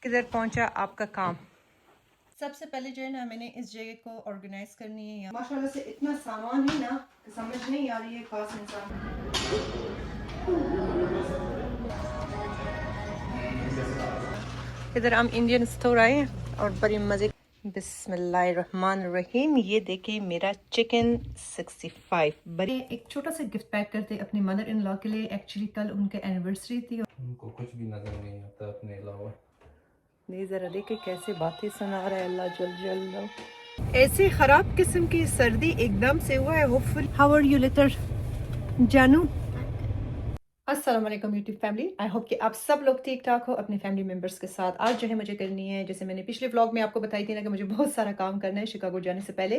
किधर पहुंचा आपका काम? सबसे पहले जो है ना मैंने इस जगह को ऑर्गेनाइज करनी है। माशाल्लाह से इतना सामान है ना समझ नहीं आ रही है खास इंसान। इधर हम इंडियन स्टोर आए हैं और बड़ी मजे। बिस्मिल्लाहिर्रहमानिर्रहीम। ये देखिए मेरा चिकन 65 बड़ी। एक छोटा सा गिफ्ट पैक करते अपनी मदर इन लॉ के लिए। एक्चुअली कल उनके एनिवर्सरी थी। उनको कुछ भी नजर नहीं आता अपने अलावा। नहीं जरा देखे कैसे बातें सुना रहा है अल्लाह जल जल। ऐसी खराब किस्म की सर्दी एकदम से हुआ है। Hopeful how are you little जानू? अस्सलाम वालेकुम यूट्यूब फैमिली। आई होप कि आप सब लोग ठीक ठाक हो अपने फैमिली मेम्बर्स के साथ। आज जो है मुझे करनी है, जैसे मैंने पिछले व्लॉग में आपको बताई थी ना, कि मुझे बहुत सारा काम करना है शिकागो जाने से पहले।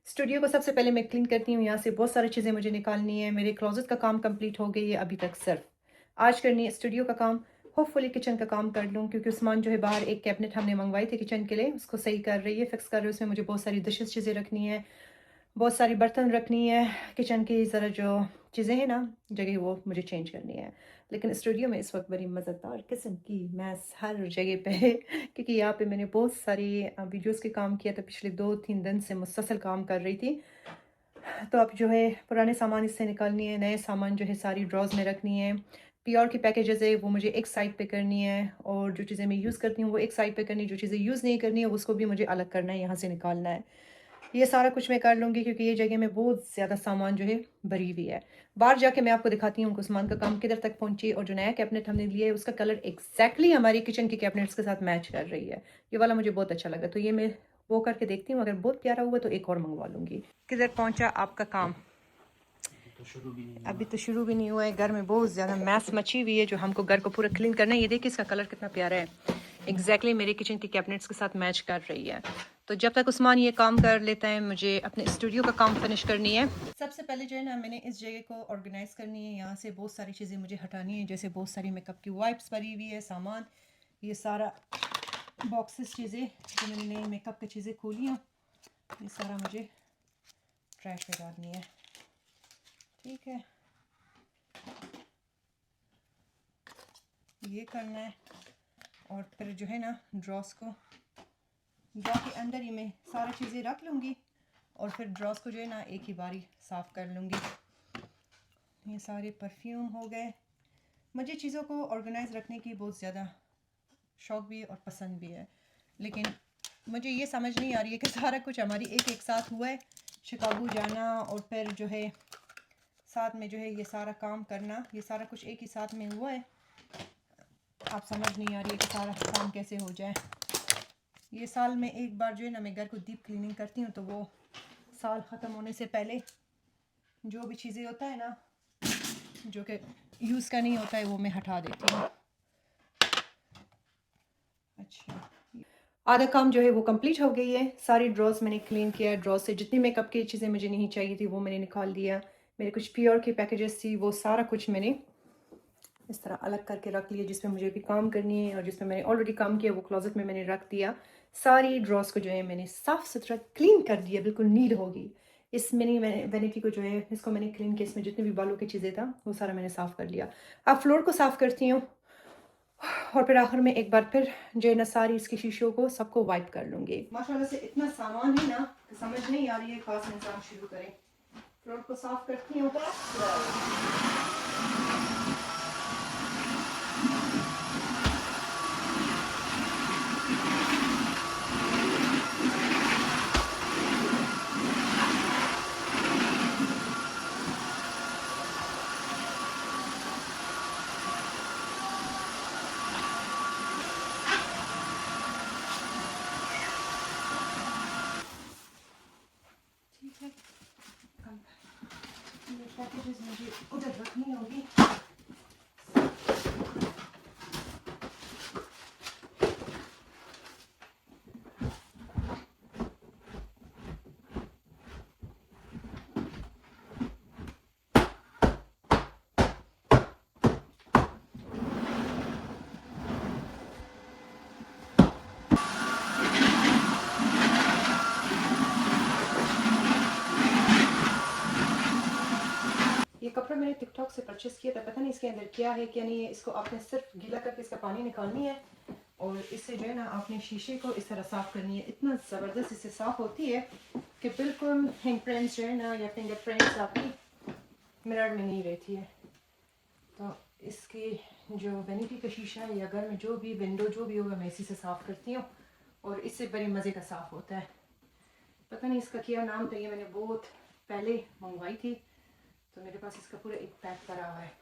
स्टूडियो को सबसे पहले मैं क्लीन करती हूँ। यहाँ से बहुत सारी चीज़ें मुझे निकालनी है। मेरे क्लोजेट का काम कंप्लीट हो गई है अभी तक। सिर्फ आज करनी है स्टूडियो का काम। होपफुली किचन का काम कर लूँ, क्योंकि उस्मान जो है बाहर एक कैबिनेट हमने मंगवाई थी किचन के लिए, उसको सही कर रही है, फिक्स कर रही है। उसमें मुझे बहुत सारी डिशेस चीज़ें रखनी है, बहुत सारी बर्तन रखनी है। किचन की ज़रा जो चीज़ें हैं ना जगह, वो मुझे चेंज करनी है। लेकिन स्टूडियो में इस वक्त बड़ी मज़ेदार किस्म की मैस हर जगह पे है, क्योंकि यहाँ पे मैंने बहुत सारी वीडियोस के काम किया था। पिछले 2-3 दिन से मुसलसल काम कर रही थी। तो अब जो है पुराने सामान इससे निकालनी है, नए सामान जो है सारी ड्रॉज में रखनी है। प्योर की पैकेजेस है वो मुझे एक साइड पे करनी है, और जो चीज़ें मैं यूज़ करती हूँ वो एक साइड पे करनी है। जो चीज़ें यूज़ नहीं करनी है उसको भी मुझे अलग करना है, यहाँ से निकालना है। ये सारा कुछ मैं कर लूँगी, क्योंकि ये जगह में बहुत ज़्यादा सामान जो है भरी हुई है। बाहर जाके मैं आपको दिखाती हूँ उस्मान का काम किधर तक पहुँची, और जो नया कैबिनेट हमने लिया है उसका कलर एग्जैक्टली हमारी किचन के कैबिनेट्स के साथ मैच कर रही है। ये वाला मुझे बहुत अच्छा लगा, तो ये मैं वो करके देखती हूँ। अगर बहुत प्यारा हुआ तो एक और मंगवा लूँगी। किधर पहुँचा आपका काम? अभी तो शुरू भी नहीं हुआ है। घर में बहुत ज़्यादा मैस मची हुई है, जो हमको घर को पूरा क्लीन करना है। ये देखिए इसका कलर कितना प्यारा है, एग्जैक्टली मेरे किचन के कैबिनेट्स के साथ मैच कर रही है। तो जब तक उस्मान ये काम कर लेता है, मुझे अपने स्टूडियो का काम फिनिश करनी है। सबसे पहले जो है ना मैंने इस जगह को ऑर्गेनाइज करनी है। यहाँ से बहुत सारी चीज़ें मुझे हटानी है, जैसे बहुत सारी मेकअप की वाइप्स भरी हुई है, सामान, ये सारा बॉक्सेस चीज़ें जो मैंने नई मेकअप की चीज़ें खोली हैं, ये सारा मुझे ट्रैश में डालनी है। ठीक है, ये करना है। और फिर जो है ना ड्रॉस को, ड्रॉ के अंदर ही मैं सारी चीज़ें रख लूँगी, और फिर ड्रॉस को जो है ना एक ही बारी साफ़ कर लूँगी। ये सारे परफ्यूम हो गए। मुझे चीज़ों को ऑर्गेनाइज रखने की बहुत ज़्यादा शौक़ भी है और पसंद भी है, लेकिन मुझे ये समझ नहीं आ रही है कि सारा कुछ हमारी एक साथ हुआ है। शिकागो जाना और फिर जो है साथ में जो है ये सारा काम करना, ये सारा कुछ एक ही साथ में हुआ है। आप समझ नहीं आ रही है कि सारा काम कैसे हो जाए। ये साल में एक बार जो है ना मैं घर को डीप क्लीनिंग करती हूँ, तो वो साल ख़त्म होने से पहले जो भी चीज़ें होता है ना जो कि यूज़ का नहीं होता है, वो मैं हटा देती हूँ। अच्छा, आधा काम जो है वो कंप्लीट हो गई है। सारी ड्रॉज मैंने क्लीन किया। ड्रॉज से जितनी मेकअप की चीज़ें मुझे नहीं चाहिए थी वो मैंने निकाल दिया। मेरे कुछ प्योर के पैकेजेस थी, वो सारा कुछ मैंने इस तरह अलग करके रख लिया, जिसमें मुझे भी काम करनी है और जिसमें मैंने ऑलरेडी काम किया वो क्लोजेट में मैंने रख दिया। सारी ड्रॉज को जो है मैंने साफ़ सुथरा क्लीन कर दिया, बिल्कुल नीट होगी। इस मिनी वैनिटी को जो है इसको मैंने क्लीन किया, इसमें जितने भी बालों की चीज़ें था वो सारा मैंने साफ़ कर लिया। अब फ्लोर को साफ़ करती हूँ, और फिर आखिर में एक बार फिर जो है ना सारी इसकी शीशों को सबको वाइप कर लूँगी। माशाल्लाह से इतना सामान है ना कि समझ नहीं आ रही है खास इंसान शुरू करें। फ्लोर को साफ़ करती हूँ। ठीक है, ये पैकेजेस मुझे उधर रखनी होगी। ये कपड़ा मैंने टिकटॉक से परचेस किया था, पता नहीं इसके अंदर क्या है क्या नहीं है। इसको आपने सिर्फ गीला करके इसका पानी निकालनी है, और इससे जो है ना आपने शीशे को इस तरह साफ़ करनी है। इतना ज़बरदस्त इससे साफ़ होती है कि बिल्कुल हिंग प्रिंट्स जो है ना या फिंगर प्रिंट्स आपकी मिरर में नहीं रहती है। तो इसकी जो वैनिटी का शीशा है या घर में जो भी विंडो जो भी होगा मैं इसी से साफ़ करती हूँ और इससे बड़े मज़े का साफ़ होता है। पता नहीं इसका क्या नाम था, ये मैंने बहुत पहले मंगवाई थी, तो मेरे पास इसका पूरा एक पैक पड़ा हुआ है।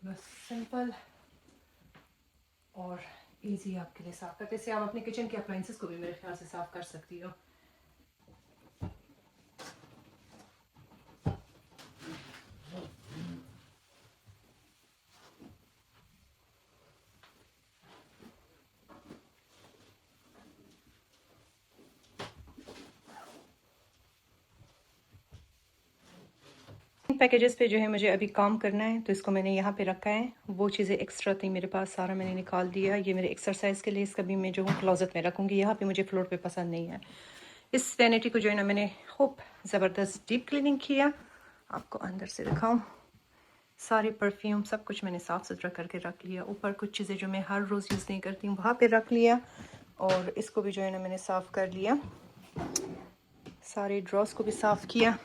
बस सिंपल और इजी आपके लिए साफ़ करते से आप अपने किचन के अप्लाइंसेस को भी मेरे ख्याल से साफ़ कर सकती हो। पैकेजेस पे जो है मुझे अभी काम करना है, तो इसको मैंने यहाँ पे रखा है। वो चीज़ें एक्स्ट्रा थी मेरे पास, सारा मैंने निकाल दिया। ये मेरे एक्सरसाइज के लिए इसका भी मैं जो हूँ क्लोजेट में रखूँगी, यहाँ पे मुझे फ्लोर पे पसंद नहीं है। इस वैनिटी को जो है ना मैंने खूब ज़बरदस्त डीप क्लीनिंग किया। आपको अंदर से दिखाऊँ, सारे परफ्यूम सब कुछ मैंने साफ़ सुथरा करके रख लिया। ऊपर कुछ चीज़ें जो मैं हर रोज़ यूज़ नहीं करती हूँ वहाँ पर रख लिया, और इसको भी जो है ना मैंने साफ़ कर लिया। सारे ड्रॉस को भी साफ़ किया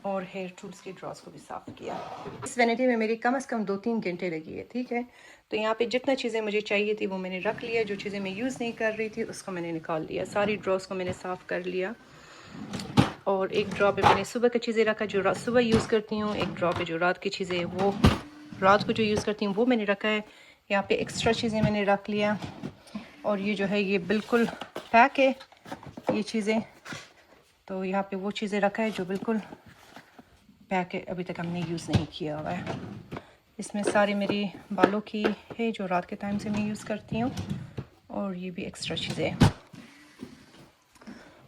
और हेयर टूल्स के ड्रॉस को भी साफ़ किया। इस वैनिटी में मेरी कम से कम 2-3 घंटे लगी है, ठीक है। तो यहाँ पे जितना चीज़ें मुझे चाहिए थी वो मैंने रख लिया, जो चीज़ें मैं यूज़ नहीं कर रही थी उसको मैंने निकाल लिया। सारी ड्रॉस को मैंने साफ़ कर लिया, और एक ड्रॉ पे मैंने सुबह की चीज़ें रखा जो सुबह यूज़ करती हूँ, एक ड्रॉ पे जो रात की चीज़ें वो रात को जो यूज़ करती हूँ वो मैंने रखा है। यहाँ पे एक्स्ट्रा चीज़ें मैंने रख लिया, और ये जो है ये बिल्कुल पैक है ये चीज़ें। तो यहाँ पे वो चीज़ें रखा है जो बिल्कुल पैक है, अभी तक हमने यूज़ नहीं किया हुआ है। इसमें सारी मेरी बालों की है जो रात के टाइम से मैं यूज़ करती हूँ, और ये भी एक्स्ट्रा चीज़ें।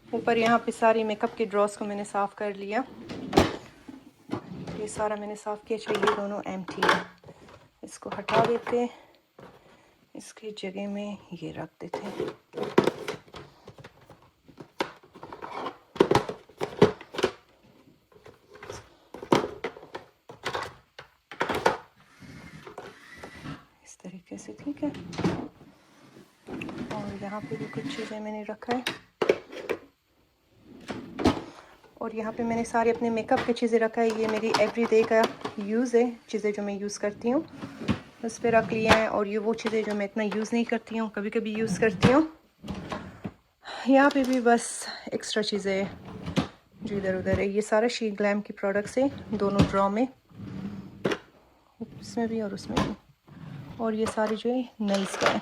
ऊपर यहाँ पे सारी मेकअप के ड्रॉस को मैंने साफ़ कर लिया, ये सारा मैंने साफ़ किया। चाहिए ये दोनों एम्प्टी है, इसको हटा देते, इसकी जगह में ये रख देते। तरीके से, ठीक है। और यहाँ पे भी कुछ चीज़ें मैंने रखा है, और यहाँ पे मैंने सारे अपने मेकअप की चीज़ें रखा है। ये मेरी एवरीडे का यूज़ है, चीज़ें जो मैं यूज़ करती हूँ उस पर रख लिया है। और ये वो चीज़ें जो मैं इतना यूज़ नहीं करती हूँ, कभी कभी यूज़ करती हूँ। यहाँ पे भी बस एक्स्ट्रा चीज़ें जो इधर उधर है। ये सारा शी ग्लैम की प्रोडक्ट्स है, दोनों ड्रॉ में, इसमें भी और उसमें भी। और ये सारी जो है नेल्स का है।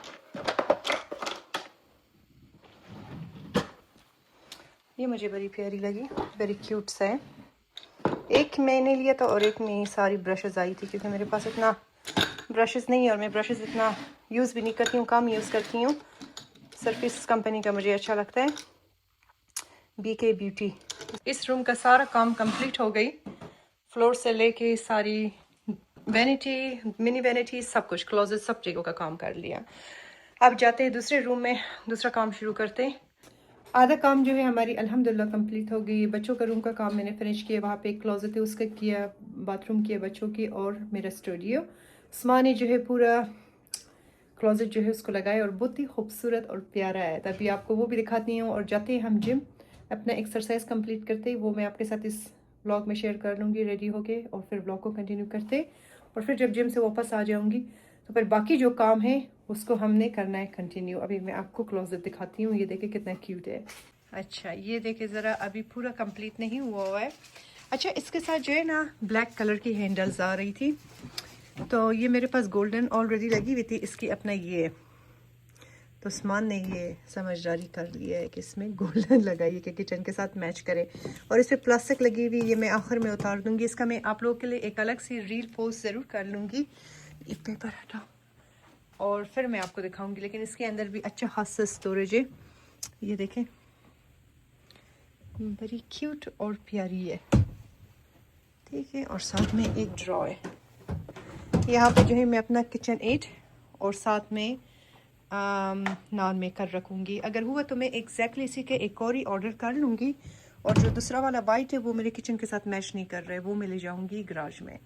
ये मुझे बड़ी प्यारी लगी, वेरी क्यूट सा है। एक मैंने लिया था और एक में सारी ब्रशेज़ आई थी, क्योंकि मेरे पास इतना ब्रशेज़ नहीं है और मैं ब्रशेज़ इतना यूज़ भी नहीं करती हूँ, कम यूज़ करती हूँ। सिर्फ इस कंपनी का मुझे अच्छा लगता है, BK ब्यूटी। इस रूम का सारा काम कंप्लीट हो गई, फ्लोर से लेके सारी वैनिटी, मिनी वैनिटी, सब कुछ, क्लोजेट, सब चीज़ों का काम कर लिया। अब जाते हैं दूसरे रूम में, दूसरा काम शुरू करते हैं। आधा काम जो है हमारी अल्हम्दुलिल्लाह कंप्लीट हो गई। बच्चों का रूम का काम मैंने फिनिश किया, वहाँ पे एक क्लोजेट है उसका किया, बाथरूम किया बच्चों की, और मेरा स्टूडियो। उस्मानी जो है पूरा क्लोजेट जो है उसको लगाया और बहुत ही खूबसूरत और प्यारा है। तभी आपको वो भी दिखाती हूँ। और जाते हैं हम जिम, अपना एक्सरसाइज कंप्लीट करते, वो मैं आपके साथ इस व्लॉग में शेयर कर लूँगी रेडी होके, और फिर व्लॉग को कंटिन्यू करते। और फिर जब जिम से वापस आ जाऊँगी तो फिर बाकी जो काम है उसको हमने करना है कंटिन्यू। अभी मैं आपको क्लोजेट दिखाती हूँ, ये देखे कितना क्यूट है। अच्छा ये देखे ज़रा, अभी पूरा कंप्लीट नहीं हुआ है। अच्छा इसके साथ जो है ना ब्लैक कलर की हैंडल्स आ रही थी, तो ये मेरे पास गोल्डन ऑलरेडी लगी हुई थी, इसकी अपना ये, तो उस्मान ने ये समझदारी कर लिया है कि इसमें गोल्डन लगाइए कि किचन के साथ मैच करे। और इस पर प्लास्टिक लगी हुई, ये मैं आखिर में उतार दूँगी। इसका मैं आप लोगों के लिए एक अलग सी रील पोस्ट ज़रूर कर लूँगी। एक पेपर हटाओ और फिर मैं आपको दिखाऊंगी। लेकिन इसके अंदर भी अच्छा खासा स्टोरेज है, ये देखें, बड़ी क्यूट और प्यारी है, ठीक है। और साथ में एक ड्रॉ है, यहाँ पे जो है मैं अपना किचन एड और साथ में नान मेकर रखूँगी। अगर हुआ तो मैं एग्जैक्टली इसी के एक और ही ऑर्डर कर लूँगी। और जो दूसरा वाला वाइट है वो मेरे किचन के साथ मैच नहीं कर रहा है, वो मैं ले जाऊँगी गराज में,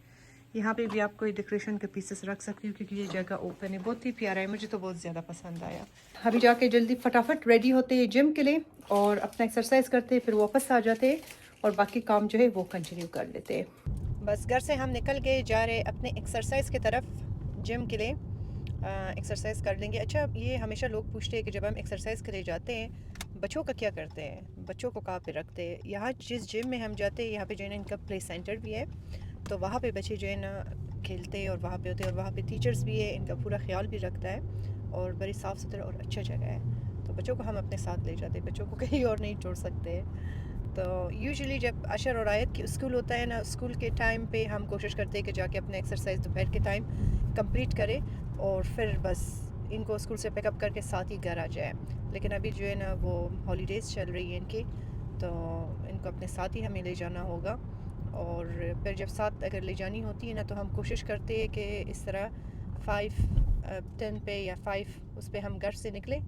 यहाँ पे भी आप कोई डेकोरेशन के पीसेस रख सकती हो क्योंकि ये जगह ओपन है, बहुत ही प्यारा है, मुझे तो बहुत ज़्यादा पसंद आया। अभी जाके जल्दी फटाफट रेडी होते हैं जिम के लिए और अपना एक्सरसाइज करते हैं, फिर वापस आ जाते हैं और बाकी काम जो है वो कंटिन्यू कर लेते हैं। बस घर से हम निकल के जा रहे अपने एक्सरसाइज की तरफ, जिम के लिए एक्सरसाइज कर लेंगे। अच्छा, ये हमेशा लोग पूछते हैं कि जब हम एक्सरसाइज के लिए जाते हैं बच्चों का क्या करते हैं, बच्चों को कहाँ पे रखते हैं। यहाँ जिस जिम में हम जाते हैं यहाँ पे जो है ना इनका प्ले सेंटर भी है, तो वहाँ पे बच्चे जो है ना खेलते हैं और वहाँ पे होते हैं और वहाँ पे टीचर्स भी है, इनका पूरा ख्याल भी रखता है और बड़ी साफ़ सुथरा और अच्छा जगह है। तो बच्चों को हम अपने साथ ले जाते हैं, बच्चों को कहीं और नहीं छोड़ सकते। तो यूजुअली जब अशर और आयत की स्कूल होता है ना, स्कूल के टाइम पे हम कोशिश करते हैं कि जाके अपने एक्सरसाइज दोपहर के टाइम कंप्लीट करें और फिर बस इनको स्कूल से पिकअप करके साथ ही घर आ जाए। लेकिन अभी जो है ना वो हॉलीडेज़ चल रही है इनकी, तो इनको अपने साथ ही हमें ले जाना होगा। और फिर जब साथ अगर ले जानी होती है ना तो हम कोशिश करते हैं कि इस तरह 5:10 पे या 5 उस पर हम घर से निकलें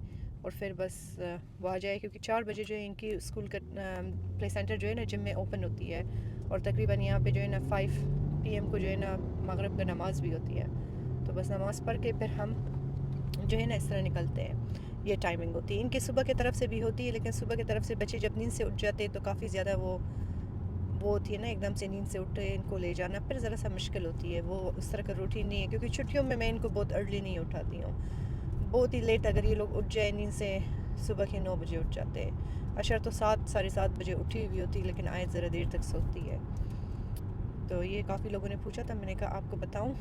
और फिर बस वो आ जाए, क्योंकि 4 बजे जो है इनकी स्कूल का प्ले सेंटर जो है ना जिम में ओपन होती है और तकरीबन यहाँ पे जो है ना 5 PM को जो है ना मगरिब का नमाज़ भी होती है। तो बस नमाज़ पढ़ के फिर हम जो है ना इस तरह निकलते हैं। ये टाइमिंग होती है इनकी, सुबह की तरफ से भी होती है, लेकिन सुबह की तरफ से बच्चे जब नींद से उठ जाते हैं तो काफ़ी ज़्यादा वो होती है ना, एकदम से नींद से उठे इनको ले जाना फिर ज़रा सा मुश्किल होती है। वो उस तरह का रूटीन नहीं है, क्योंकि छुट्टियों में मैं इनको बहुत अर्ली नहीं उठाती हूँ, बहुत ही लेट अगर ये लोग उठ जाए नींद से, सुबह के 9 बजे उठ जाते हैं। अशर तो 7 साढ़े 7 बजे उठी हुई होती है, लेकिन आयत ज़रा देर तक सोती है। तो ये काफ़ी लोगों ने पूछा था, मैंने कहा आपको बताऊं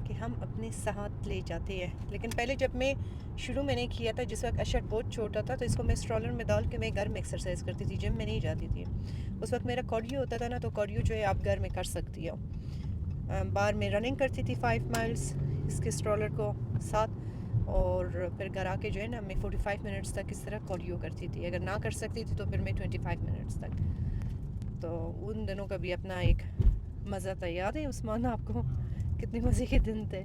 कि हम अपने साथ ले जाते हैं। लेकिन पहले जब मैं शुरू में नहीं किया था, जिस वक्त अशर बहुत छोटा था, तो इसको मैं स्ट्रॉलर में डाल के मैं घर में एक्सरसाइज करती थी, जिम में नहीं जाती थी। उस वक्त मेरा कार्डियो होता था ना, तो कार्डियो जो है आप घर में कर सकती हो। बाहर में रनिंग करती थी 5 माइल्स इसके स्ट्रॉलर को साथ, और फिर घर आके जो है ना मैं 45 मिनट्स तक इस तरह कार्डियो करती थी। अगर ना कर सकती थी तो फिर मैं 25 मिनट्स तक। तो उन दिनों का भी अपना एक मज़ा था। याद है उस्मान आपको, कितने मज़े के दिन थे।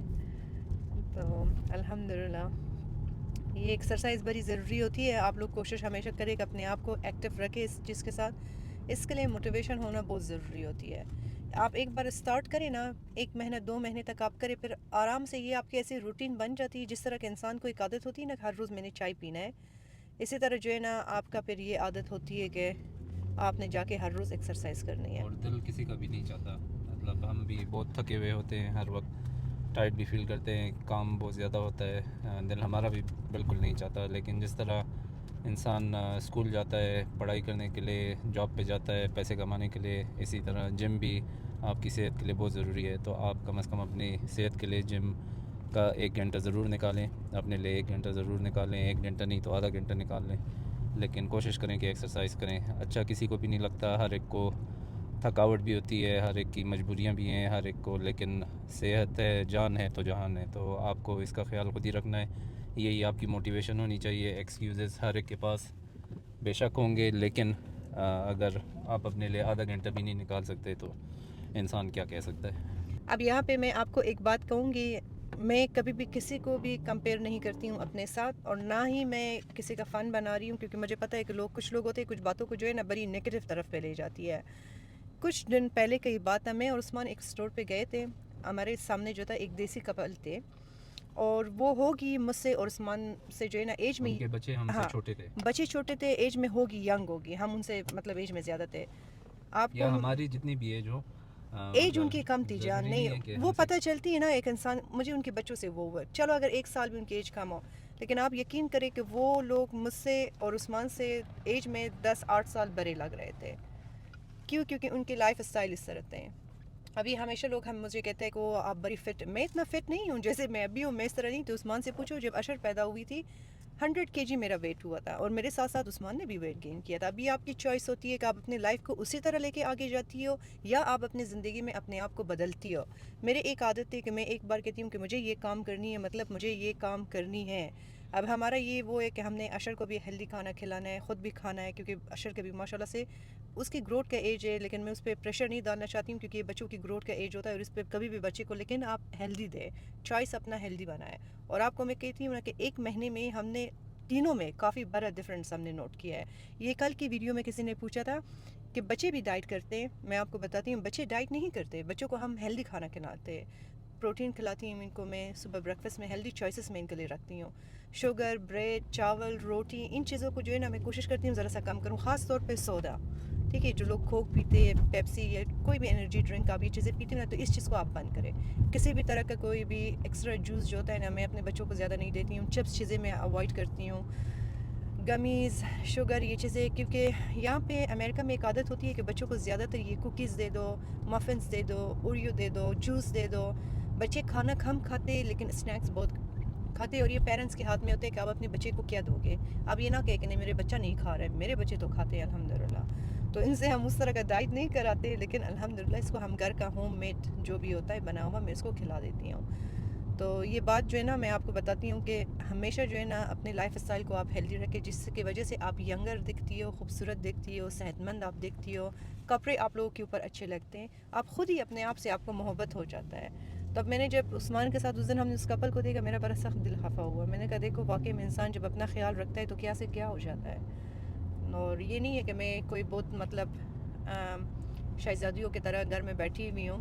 तो अल्हम्दुलिल्लाह ये एक्सरसाइज बड़ी ज़रूरी होती है। आप लोग कोशिश हमेशा करें कि अपने आप को एक्टिव रखें इस चीज़ के साथ। इसके लिए मोटिवेशन होना बहुत ज़रूरी होती है। आप एक बार स्टार्ट करें ना, 1 महीना 2 महीने तक आप करें, फिर आराम से ये आपकी ऐसी रूटीन बन जाती है, जिस तरह के इंसान को एक आदत होती है ना हर रोज़ मैंने चाय पीना है, इसी तरह जो है ना आपका फिर ये आदत होती है कि आपने जाके हर रोज़ एक्सरसाइज करनी है। और दिल किसी का भी नहीं चाहता, मतलब हम भी बहुत थके हुए होते हैं, हर वक्त टाइट भी फील करते हैं, काम बहुत ज़्यादा होता है, दिल हमारा भी बिल्कुल नहीं चाहता। लेकिन जिस तरह इंसान स्कूल जाता है पढ़ाई करने के लिए, जॉब पे जाता है पैसे कमाने के लिए, इसी तरह जिम भी आपकी सेहत के लिए बहुत ज़रूरी है। तो आप कम से कम अपनी सेहत के लिए जिम का 1 घंटा ज़रूर निकालें, अपने लिए 1 घंटा ज़रूर निकालें, 1 घंटा नहीं तो आधा घंटा निकाल लें, लेकिन कोशिश करें कि एक्सरसाइज करें। अच्छा किसी को भी नहीं लगता, हर एक को थकावट भी होती है, हर एक की मजबूरियां भी हैं हर एक को, लेकिन सेहत है, जान है तो जहान है। तो आपको इसका ख्याल खुद ही रखना है, यही आपकी मोटिवेशन होनी चाहिए। एक्सक्यूज़ेस हर एक के पास बेशक होंगे, लेकिन अगर आप अपने लिए आधा घंटा भी नहीं निकाल सकते तो इंसान क्या कह सकता है। अब यहाँ पे मैं आपको एक बात कहूँगी, मैं कभी भी किसी को भी कंपेयर नहीं करती हूँ अपने साथ, और ना ही मैं किसी का फ़न बना रही हूँ, क्योंकि मुझे पता है कि कुछ लोग होते हैं, कुछ बातों को जो है ना बड़ी नेगेटिव तरफ पे ले जाती है। कुछ दिन पहले की बात है, मैं और उस्मान एक स्टोर पे गए थे, हमारे सामने जो था एक देसी कपल थे, और वो होगी मुझसे और उस्मान से जो है ना एज में, उनके बच्चे हमसे छोटे थे, बच्चे छोटे थे, एज में होगी, यंग होगी, हम उनसे मतलब एज में ज़्यादा थे। या आपको हमारी जितनी भी एज हो, एज मतलब उनकी कम थी जान, ज़रूरी नहीं है कि वो हमसे पता चलती है ना एक इंसान, मुझे उनके बच्चों से वो हुआ, चलो अगर 1 साल भी उनकी एज कम हो, लेकिन आप यकीन करें कि वो लोग मुझसे और उस्मान से एज में 10-8 साल बड़े लग रहे थे। क्यों? क्योंकि उनकी लाइफ स्टाइल इस तरह थे। अभी हमेशा लोग हम मुझे कहते हैं कि वो आप बड़ी फिट, मैं इतना फिट नहीं हूँ जैसे मैं अभी हूँ, मैं इस तरह नहीं। तो उस्मान से पूछो, जब अशर पैदा हुई थी 100 kg मेरा वेट हुआ था, और मेरे साथ साथ उस्मान ने भी वेट गेन किया था। अभी आपकी चॉइस होती है कि आप अपनी लाइफ को उसी तरह लेके आगे जाती हो या आप अपनी ज़िंदगी में अपने आप को बदलती हो। मेरी एक आदत है कि मैं एक बार कहती हूँ कि मुझे ये काम करनी है, मतलब मुझे ये काम करनी है। अब हमारा ये वो है कि हमने अशर को भी हेल्दी खाना खिलाना है, ख़ुद भी खाना है, क्योंकि अशर के भी माशाल्लाह से उसकी ग्रोथ का एज है, लेकिन मैं उस पर प्रेशर नहीं डालना चाहती हूँ, क्योंकि ये बच्चों की ग्रोथ का एज होता है और इस पर कभी भी बच्चे को, लेकिन आप हेल्दी दें, चॉइस अपना हेल्दी बनाएं। और आपको मैं कहती हूँ ना कि 1 महीने में हमने तीनों में काफ़ी बड़ा डिफरेंस हमने नोट किया है। ये कल की वीडियो में किसी ने पूछा था कि बच्चे भी डाइट करते हैं। मैं आपको बताती हूँ, बच्चे डाइट नहीं करते। बच्चों को हम हेल्दी खाना खिलाते हैं, प्रोटीन खिलाती हूँ इनको। मैं सुबह ब्रेकफास्ट में हेल्दी चॉइसेस मैं इनके लिए रखती हूँ। शुगर, ब्रेड, चावल, रोटी, इन चीज़ों को जो है ना मैं कोशिश करती हूँ ज़रा सा कम करूँ, ख़ास तौर पे सोडा। ठीक है, जो लोग कोक पीते हैं, पेप्सी या कोई भी एनर्जी ड्रिंक आप ये चीज़ें पीते हैं ना, तो इस चीज़ को आप बंद करें। किसी भी तरह का कोई भी एक्स्ट्रा जूस जो होता है ना, मैं अपने बच्चों को ज़्यादा नहीं देती हूँ। चिप्स चीज़ें मैं अवॉइड करती हूँ, गमीज़, शुगर, ये चीज़ें। क्योंकि यहाँ पे अमेरिका में एक आदत होती है कि बच्चों को ज़्यादातर ये कुकीज़ दे दो, मफ़िन्स दे दो, ओरियो दे दो, जूस दे दो। बच्चे खाना कम खाते लेकिन स्नैक्स बहुत खाते, और ये पेरेंट्स के हाथ में होते हैं कि आप अपने बच्चे को क्या दोगे। अब ये ना कहे कि नहीं मेरे बच्चा नहीं खा रहा है, मेरे बच्चे तो खाते हैं अल्हम्दुलिल्लाह। तो इनसे हम उस तरह का डाइट नहीं कराते, लेकिन अल्हम्दुलिल्लाह इसको हम घर का होममेड जो भी होता है बना हुआ मैं इसको खिला देती हूँ। तो ये बात जो है ना मैं आपको बताती हूँ कि हमेशा जो है ना अपने लाइफ स्टाइल को आप हेल्दी रखें, जिसकी वजह से आप यंगर दिखती हो, खूबसूरत दिखती हो, सेहतमंद आप दिखती हो, कपड़े आप लोगों के ऊपर अच्छे लगते हैं, आप खुद ही अपने आप से आपको मोहब्बत हो जाता है। तब मैंने जब उस्मान के साथ उस दिन हमने उस कपल को देखा, मेरा बड़ा सख्त दिल खफा हुआ। मैंने कहा देखो वाकई में इंसान जब अपना ख्याल रखता है तो क्या से क्या हो जाता है। और ये नहीं है कि मैं कोई बहुत मतलब शहजादियों की तरह घर में बैठी हुई हूँ,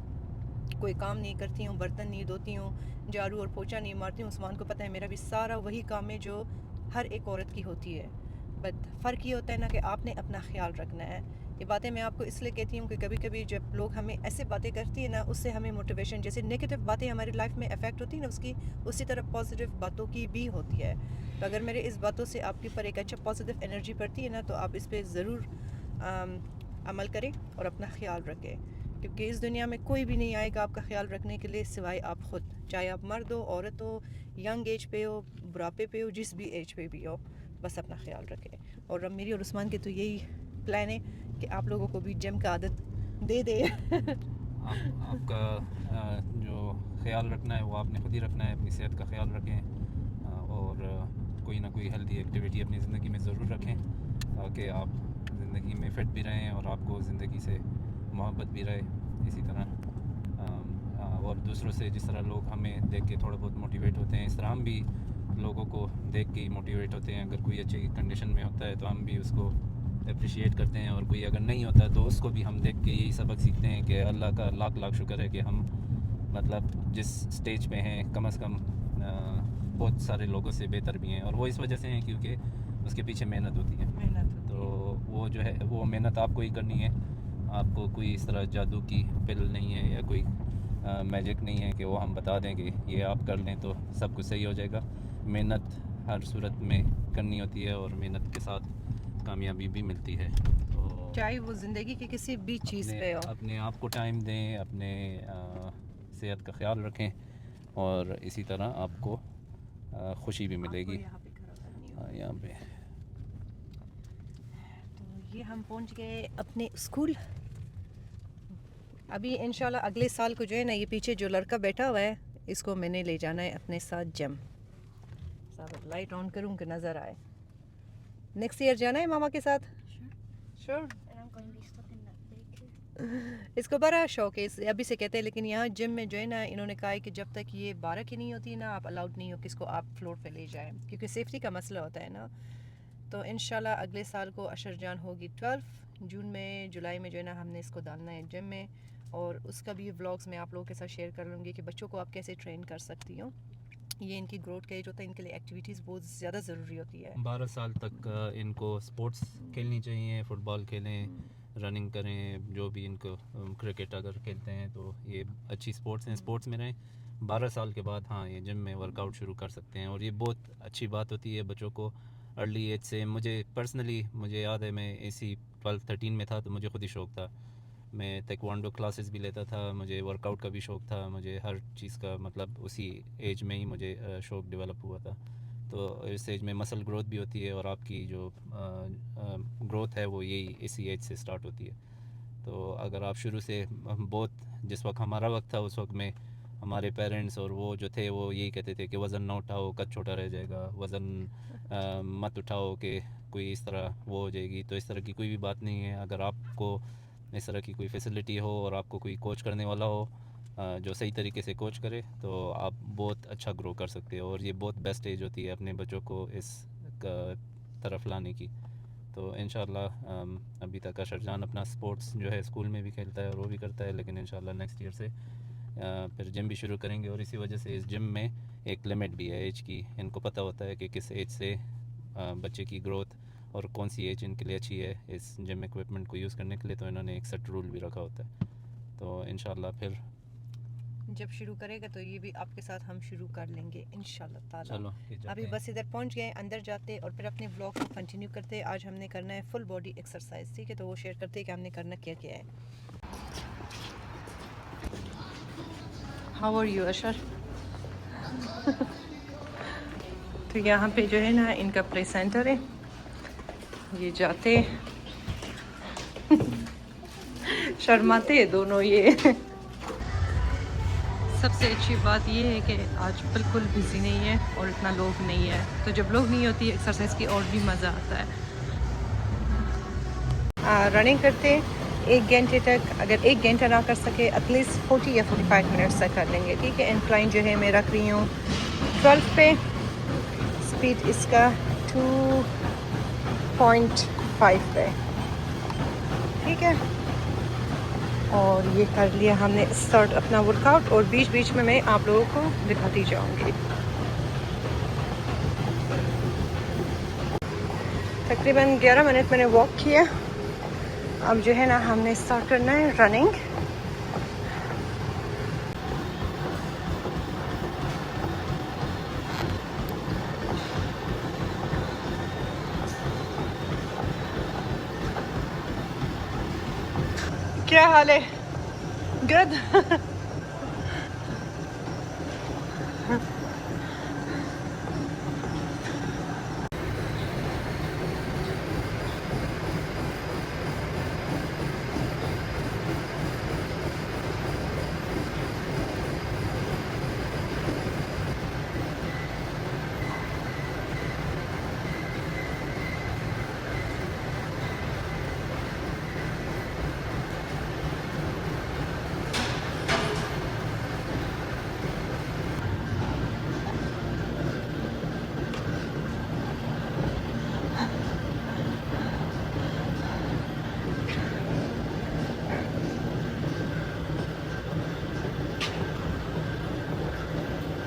कोई काम नहीं करती हूँ, बर्तन नहीं धोती हूँ, झाड़ू और पोछा नहीं मारती हूँ। उस्मान को पता है मेरा भी सारा वही काम है जो हर एक औरत की होती है। बट फ़र्क ये होता है ना कि आपने अपना ख्याल रखना है। ये बातें मैं आपको इसलिए कहती हूँ कि कभी कभी जब लोग हमें ऐसे बातें करती है ना, उससे हमें मोटिवेशन, जैसे नेगेटिव बातें हमारी लाइफ में अफेक्ट होती है ना उसकी, उसी तरह पॉजिटिव बातों की भी होती है। तो अगर मेरे इस बातों से आपके ऊपर एक अच्छा पॉजिटिव एनर्जी पड़ती है ना, तो आप इस पर ज़रूर अमल करें और अपना ख्याल रखें, क्योंकि इस दुनिया में कोई भी नहीं आएगा आपका ख्याल रखने के लिए सिवाय आप खुद। चाहे आप मर्द हो, औरत हो, यंग एज पे हो, बुढ़ापे पे हो, जिस भी एज पे भी हो, बस अपना ख्याल रखें। और अब मेरी और उस्मान के तो यही प्लान है कि आप लोगों को भी जिम का आदत दे दे। आपका जो ख्याल रखना है वो आपने खुद ही रखना है। अपनी सेहत का ख्याल रखें और कोई ना कोई हेल्दी एक्टिविटी अपनी ज़िंदगी में ज़रूर रखें, ताकि आप ज़िंदगी में फ़िट भी रहें और आपको ज़िंदगी से मोहब्बत भी रहे। इसी तरह और दूसरों से जिस तरह लोग हमें देख के थोड़ा बहुत मोटिवेट होते हैं, इस तरह हम भी लोगों को देख के मोटिवेट होते हैं। अगर कोई अच्छी कंडीशन में होता है तो हम भी उसको अप्रिशिएट करते हैं, और कोई अगर नहीं होता तो उसको भी हम देख के यही सबक सीखते हैं कि अल्लाह का लाख लाख शुक्र है कि हम मतलब जिस स्टेज पे हैं कम से कम बहुत सारे लोगों से बेहतर भी हैं। और वो इस वजह से हैं क्योंकि उसके पीछे मेहनत होती है। तो वो जो है वो मेहनत आपको ही करनी है। आपको कोई इस तरह जादू की पिल नहीं है या कोई मैजिक नहीं है कि वो हम बता दें कि ये आप कर लें तो सब कुछ सही हो जाएगा। मेहनत हर सूरत में करनी होती है और मेहनत के साथ कामयाबी भी मिलती है। तो चाहे वो ज़िंदगी की किसी भी चीज़ पे हो। अपने आप को टाइम दें, अपने सेहत का ख्याल रखें, और इसी तरह आपको खुशी भी मिलेगी। यहाँ पे खड़ा करनी हो। हाँ, यहाँ पे तो ये हम पहुँच गए अपने स्कूल। अभी इंशाल्लाह अगले साल को जो है ना, ये पीछे जो लड़का बैठा हुआ है इसको मैंने ले जाना है अपने साथ जिम। साहब लाइट ऑन करूँ कि नज़र आए। नेक्स्ट ईयर जाना है मामा के साथ। श्योर। इसको बड़ा शौक है, अभी से कहते हैं। लेकिन यहाँ जिम में जो है ना, इन्होंने कहा है कि जब तक ये 12 की नहीं होती ना, आप अलाउड नहीं हो कि इसको आप फ्लोर पे ले जाएं, क्योंकि सेफ्टी का मसला होता है ना। तो इंशाल्लाह अगले साल को अशर जान होगी 12 जून में, जुलाई में जो है ना हमने इसको डालना है जिम में। और उसका भी व्लॉग्स मैं आप लोगों के साथ शेयर कर लूँगी कि बच्चों को आप कैसे ट्रेन कर सकती हो। ये इनकी ग्रोथ का एज होता है, इनके लिए एक्टिविटीज़ बहुत ज़्यादा ज़रूरी होती है। 12 साल तक इनको स्पोर्ट्स खेलनी चाहिए, फुटबॉल खेलें, रनिंग करें, जो भी इनको क्रिकेट अगर खेलते हैं तो ये अच्छी स्पोर्ट्स हैं, स्पोर्ट्स में रहें। 12 साल के बाद हाँ ये जिम में वर्कआउट शुरू कर सकते हैं, और ये बहुत अच्छी बात होती है बच्चों को अर्ली एज से। मुझे याद है मैं ऐसी 12-13 में था तो मुझे खुद ही शौक़ था। मैं ताइक्वांडो क्लासेस भी लेता था, मुझे वर्कआउट का भी शौक़ था, मुझे हर चीज़ का मतलब उसी एज में ही मुझे शौक़ डेवलप हुआ था। तो इस एज में मसल ग्रोथ भी होती है, और आपकी जो ग्रोथ है वो यही इसी एज से स्टार्ट होती है। तो अगर आप शुरू से बहुत, जिस वक्त हमारा वक्त था उस वक्त में हमारे पेरेंट्स और वो जो थे वो यही कहते थे कि वज़न ना उठाओ, कद छोटा रह जाएगा, वज़न मत उठाओ कि कोई इस तरह वो हो जाएगी। तो इस तरह की कोई भी बात नहीं है। अगर आपको इस तरह की कोई फैसिलिटी हो और आपको कोई कोच करने वाला हो जो सही तरीके से कोच करे, तो आप बहुत अच्छा ग्रो कर सकते हो। और ये बहुत बेस्ट एज होती है अपने बच्चों को इस तरफ लाने की। तो इंशाल्लाह अभी तक अशरजान अपना स्पोर्ट्स जो है स्कूल में भी खेलता है और वो भी करता है, लेकिन इंशाल्लाह नेक्स्ट ईयर से फिर जिम भी शुरू करेंगे। और इसी वजह से इस जिम में एक लिमिट भी है एज की। इनको पता होता है कि किस एज से बच्चे की ग्रोथ और कौन सी एज इनके लिए अच्छी है इस जिम इक्विपमेंट को यूज़ करने के लिए, तो इन्होंने एक सेट रूल भी रखा होता है। तो इंशाल्लाह फिर जब शुरू करेगा तो ये भी आपके साथ हम शुरू कर लेंगे इंशाल्लाह ताला। चलो ये जाते अभी हैं। बस इधर पहुंच गए, अंदर जाते और फिर अपने व्लॉग को कंटिन्यू करते। आज हमने करना है फुल बॉडी एक्सरसाइज, ठीक है? तो वो शेयर करते हैं कि हमने करना क्या क्या है। हाउ आर यू अशर? तो यहाँ पे जो है ना इनका प्ले सेंटर है, ये जाते शर्माते दोनों ये। सबसे अच्छी बात ये है कि आज बिल्कुल बिजी नहीं है और इतना लोग नहीं है, तो जब लोग नहीं होती एक्सरसाइज की और भी मज़ा आता है। रनिंग करते 1 घंटे तक, अगर 1 घंटा ना कर सके एटलीस्ट 40 या 45 मिनट्स तक कर लेंगे, ठीक है? इंक्लाइन जो है मैं रख रही हूँ 12 पे, स्पीड इसका 2.5 पे, ठीक है? और ये कर लिया हमने स्टार्ट अपना वर्कआउट, और बीच बीच में मैं आप लोगों को दिखाती जाऊंगी। तकरीबन 11 मिनट मैंने वॉक किया। अब जो है ना हमने स्टार्ट करना है रनिंग। क्या हाल है? गुड।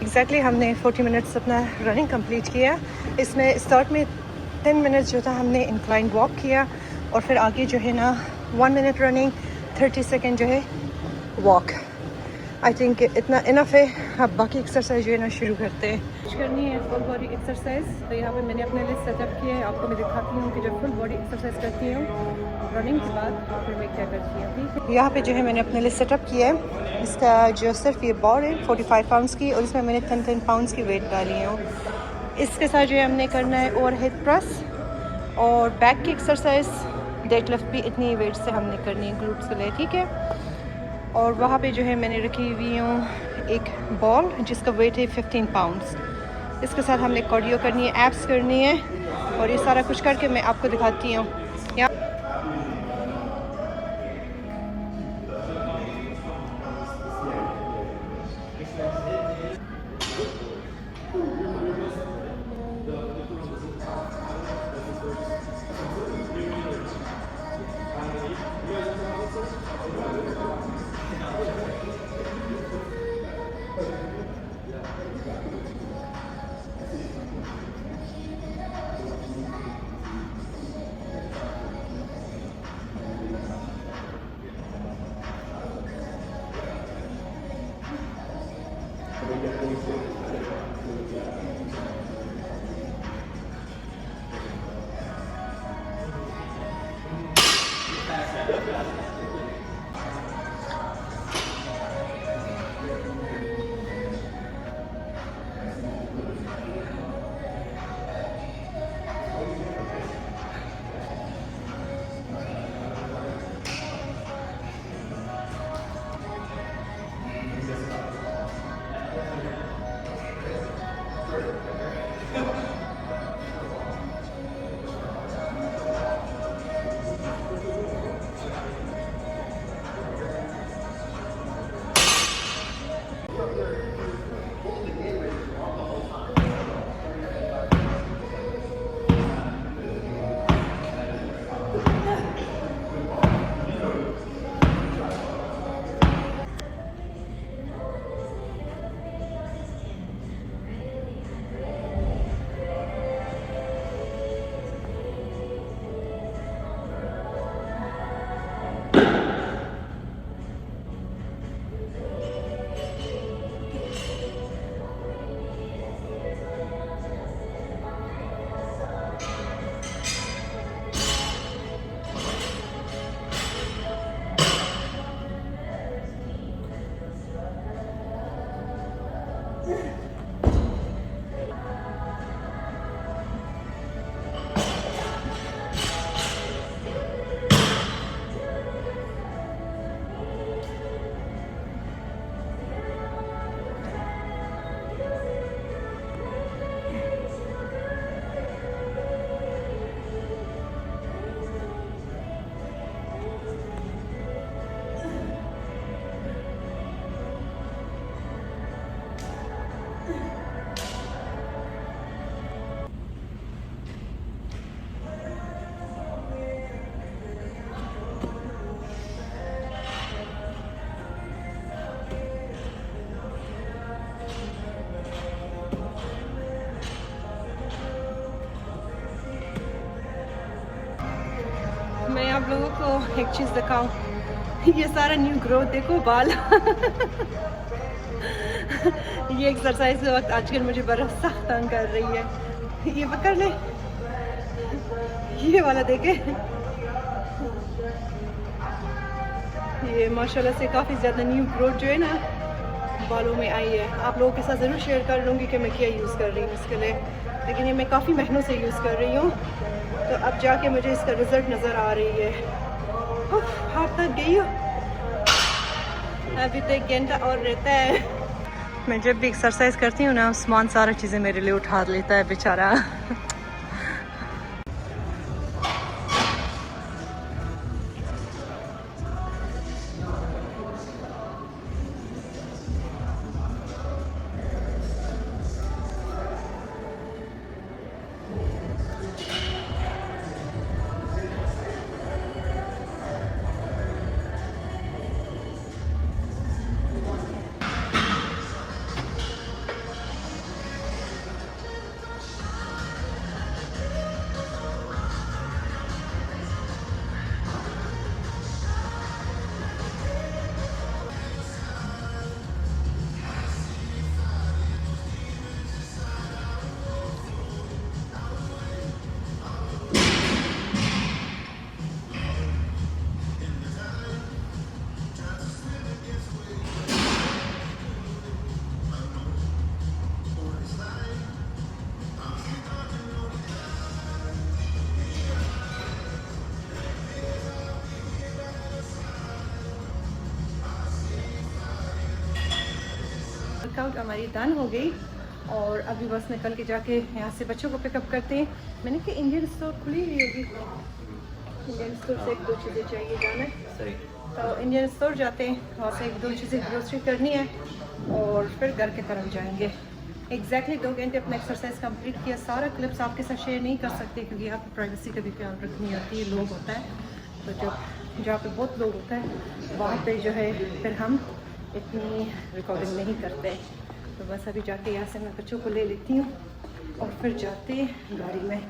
एग्जैक्टली हमने 40 मिनट्स अपना रनिंग कंप्लीट किया। इसमें स्टार्ट में 10 मिनट्स जो था हमने इंक्लाइन वॉक किया, और फिर आगे जो है ना 1 मिनट रनिंग, 30 सेकेंड जो है वॉक। आई थिंक इतना इनफ है। अब बाकी एक्सरसाइज जो है ना शुरू करते हैं। करनी है फुल बॉडी एक्सरसाइज। तो यहाँ पे मैंने अपने लिए सेटअप किया है, आपको मैं दिखाती हूँ कि जब फुल बॉडी एक्सरसाइज करती हूँ रनिंग के बाद फिर मैं क्या करती हूँ, ठीक है? यहाँ पे जो है मैंने अपने लिए सेटअप किया है। इसका जो सिर्फ ये बॉल है 45 पाउंड्स की, और इसमें मैंने 10 पाउंड्स की वेट डाली हूँ। इसके साथ जो है हमने करना है ओवरहेड प्रेस और बैक की एक्सरसाइज। डेडलिफ्ट भी इतनी वेट से हमने करनी है ग्रुप्स के लिए, ठीक है? और वहाँ पे जो है मैंने रखी हुई हूँ एक बॉल जिसका वेट है 15 पाउंड्स। इसके साथ हमने कार्डियो करनी है, एब्स करनी है, और ये सारा कुछ करके मैं आपको दिखाती हूँ। लोगों को एक चीज़ दिखाऊं, ये सारा न्यू ग्रोथ देखो बाल ये एक्सरसाइज के वक्त आजकल मुझे बड़ा सख्त तंग कर रही है। ये पकड़ ले, ये वाला देखे, ये माशाल्लाह से काफ़ी ज़्यादा न्यू ग्रोथ जो है ना बालों में आई है। आप लोगों के साथ ज़रूर शेयर कर लूँगी कि मैं क्या यूज़ कर रही हूँ इसके लिए, लेकिन ये मैं काफ़ी महीनों से यूज़ कर रही हूँ, तो अब जाके मुझे इसका रिज़ल्ट नज़र आ रही है। हाथ तक गई हो, अभी तो 1 घंटा और रहता है। मैं जब भी एक्सरसाइज करती हूँ ना, उस्मान सारा चीज़ें मेरे लिए उठा लेता है बेचारा। वर्कआउट हमारी डन हो गई और अभी बस निकल के जाके यहाँ से बच्चों को पिकअप करते हैं। मैंने कि इंडियन स्टोर खुली हुई होगी, इंडियन स्टोर से 1-2 चीज़ें चाहिए जाना है, सही। तो इंडियन स्टोर जाते हैं, वहाँ से 1-2 चीज़ें ग्रोसरी करनी है और फिर घर की तरफ जाएंगे। एग्जैक्टली 2 घंटे अपना एक्सरसाइज कंप्लीट किया। सारा क्लिप्स आपके साथ शेयर नहीं कर सकते क्योंकि आपको प्राइवेसी का भी ख्याल रखनी होती है, लोग होता है, तो जब जहाँ पे बहुत लोग होता है वहाँ पे जो है फिर हम इतनी रिकॉर्डिंग नहीं करते। तो बस अभी जाके यहाँ से मैं बच्चों को ले लेती हूँ और फिर जाते गाड़ी में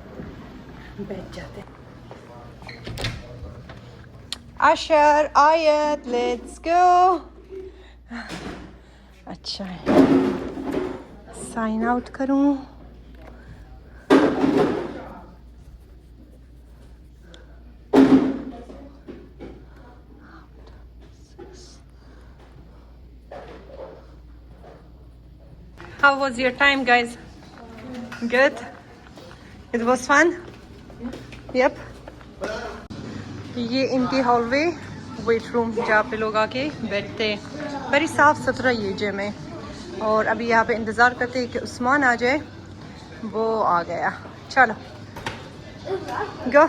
बैठ जाते। आशर, आयत, लेट्स गो। अच्छा है, साइन आउट करूँ। How was your time, guys? Good? It was fun? Yep. ये इनकी हॉलवे वेट रूम जहाँ पे लोग आके बैठते हैं। बड़ी साफ़ सुथरा ये जिम है और अभी यहाँ पे इंतज़ार करते हैं कि उस्मान आ जाए। वो आ गया, चलो गो।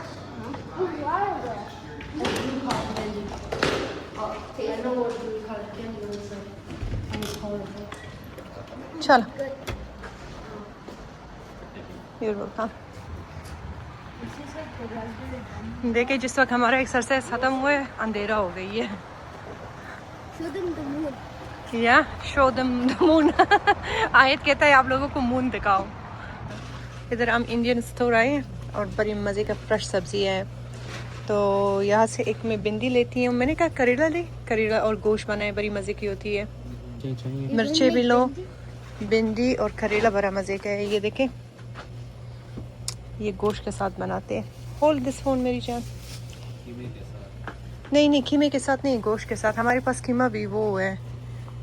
चलो देखिए, जिस वक्त हमारा एक्सरसाइज ख़त्म हुआ है अंधेरा हो गई है। या शो देम द मून आयत कहता है आप लोगों को मून दिखाओ। इधर हम इंडियन स्टोर आए और बड़ी मज़े का फ्रेश सब्ज़ी है, तो यहाँ से एक मैं भिंडी लेती हूँ। मैंने कहा करेला ले, करेला और गोश्त बनाए, बड़ी मज़े की होती है। मिर्चे भी लो, भिंडी और करेला बड़ा मज़े का है। ये देखें, ये गोश्त के साथ बनाते हैं। होल्ड दिस फोन मेरी जान। नहीं, कीमे के साथ नहीं, गोश्त के साथ। हमारे पास कीमा भी वो है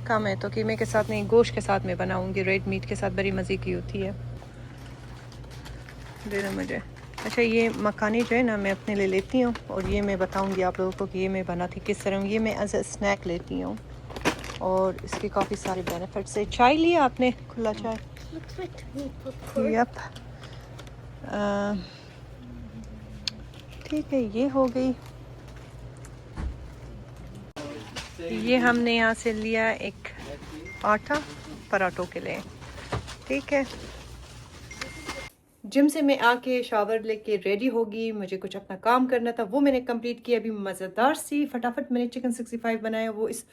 कम है, तो कीमे के साथ नहीं, गोश्त के साथ मैं बनाऊंगी। रेड मीट के साथ बड़ी मज़े की होती है। दे दो मुझे। अच्छा, ये मखानी जो है ना मैं अपने लिए लेती हूँ और ये मैं बताऊंगी आप लोगों को कि ये मैं बनाती किस तरह। ये मैं एज ए स्नैक लेती हूँ और इसके काफ़ी सारे बेनिफिट्स है। चाय लिया आपने, खुला चाय? यप, ठीक है, ये हो गई। ये हमने यहाँ से लिया एक आटा पराठों के लिए, ठीक है। जिम से मैं आके शावर लेके रेडी होगी, मुझे कुछ अपना काम करना था, वो मैंने कंप्लीट किया। अभी मज़ेदार सी फटाफट मैंने चिकन 65 बनाया, वो इस